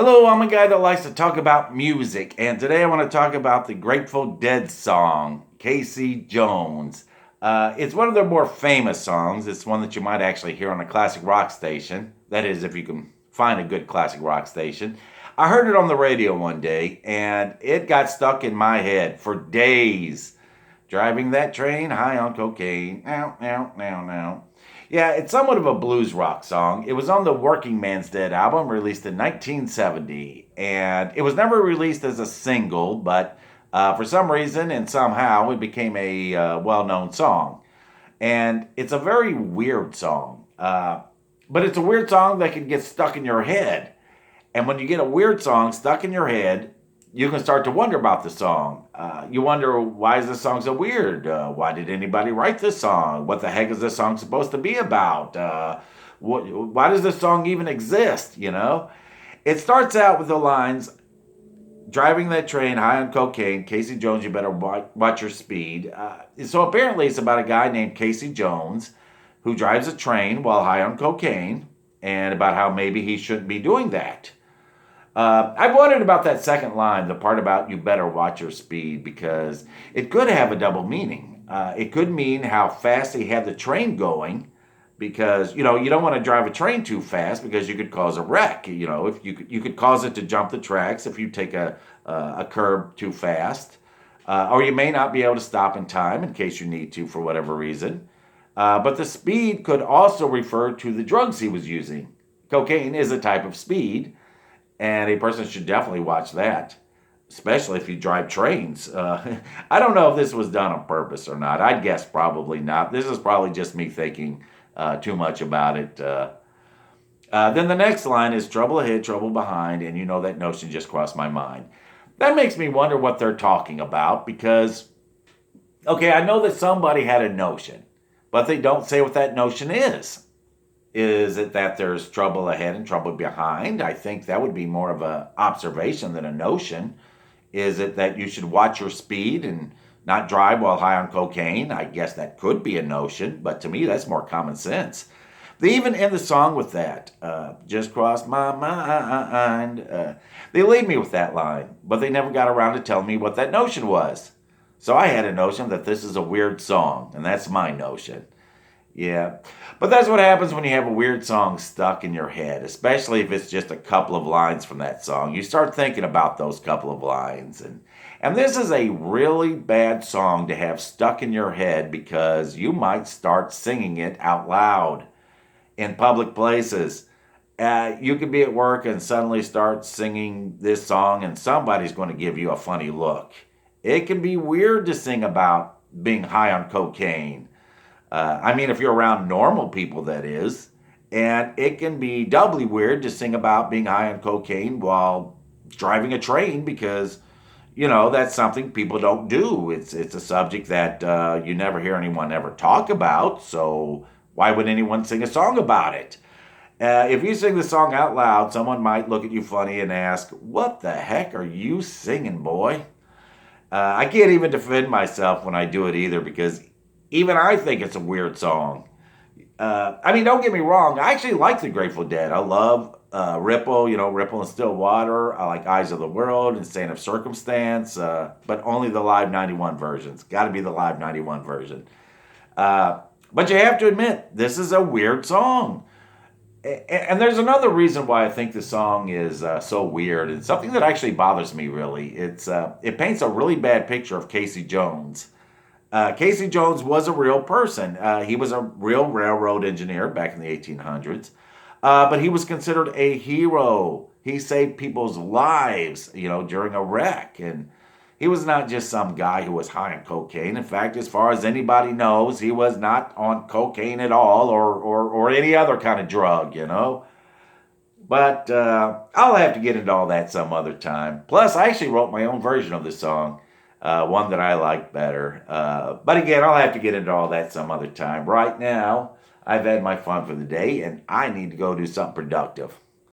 Hello, I'm a guy that likes to talk about music, and today I want to talk about the Grateful Dead song, Casey Jones. It's one of their more famous songs. It's one that you might actually hear on a classic rock station. That is, if you can find a good classic rock station. I heard it on the radio one day, and it got stuck in my head for days. Driving that train high on cocaine. Now, now, now, now. Yeah, it's somewhat of a blues rock song. It was on the Working Man's Dead album released in 1970, and it was never released as a single, but for some reason and somehow it became a well known song. And it's a very weird song, but it's a weird song that can get stuck in your head. And when you get a weird song stuck in your head, you can start to wonder about the song. You wonder, why is this song so weird? Why did anybody write this song? What the heck is this song supposed to be about? Why does this song even exist? It starts out with the lines, driving that train high on cocaine. Casey Jones, you better watch your speed. So apparently it's about a guy named Casey Jones who drives a train while high on cocaine, and about how maybe he shouldn't be doing that. I've wondered about that second line, the part about you better watch your speed, because it could have a double meaning. It could mean how fast he had the train going, because you don't want to drive a train too fast because you could cause a wreck. If you could cause it to jump the tracks if you take a curb too fast, or you may not be able to stop in time in case you need to for whatever reason. But the speed could also refer to the drugs he was using. Cocaine is a type of speed, and a person should definitely watch that, especially if you drive trains. I don't know if this was done on purpose or not. I'd guess probably not. This is probably just me thinking too much about it. Then the next line is trouble ahead, trouble behind, and that notion just crossed my mind. That makes me wonder what they're talking about because, okay, I know that somebody had a notion, but they don't say what that notion is. Is it that there's trouble ahead and trouble behind? I think that would be more of an observation than a notion. Is it that you should watch your speed and not drive while high on cocaine? I guess that could be a notion, but to me, that's more common sense. They even end the song with that. Just crossed my mind. They leave me with that line, but they never got around to telling me what that notion was. So I had a notion that this is a weird song, and that's my notion. Yeah, but that's what happens when you have a weird song stuck in your head, especially if it's just a couple of lines from that song. You start thinking about those couple of lines, and this is a really bad song to have stuck in your head because you might start singing it out loud in public places. You could be at work and suddenly start singing this song, and somebody's going to give you a funny look. It can be weird to sing about being high on cocaine. If you're around normal people, that is. And it can be doubly weird to sing about being high on cocaine while driving a train because, that's something people don't do. It's a subject that you never hear anyone ever talk about. So why would anyone sing a song about it? If you sing the song out loud, someone might look at you funny and ask, "What the heck are you singing, boy?" I can't even defend myself when I do it either because even I think it's a weird song. Don't get me wrong. I actually like the Grateful Dead. I love Ripple, Ripple and Still Water. I like Eyes of the World and Saint of Circumstance, but only the Live 91 versions. Got to be the Live 91 version. But you have to admit, this is a weird song. And there's another reason why I think the song is so weird. It's something that actually bothers me, really. It paints a really bad picture of Casey Jones. Casey Jones was a real person. He was a real railroad engineer back in the 1800s, but he was considered a hero. He saved people's lives, during a wreck. And he was not just some guy who was high on cocaine. In fact, as far as anybody knows, he was not on cocaine at all or any other kind of drug, But I'll have to get into all that some other time. Plus, I actually wrote my own version of the song. One that I like better. But again, I'll have to get into all that some other time. Right now, I've had my fun for the day, and I need to go do something productive.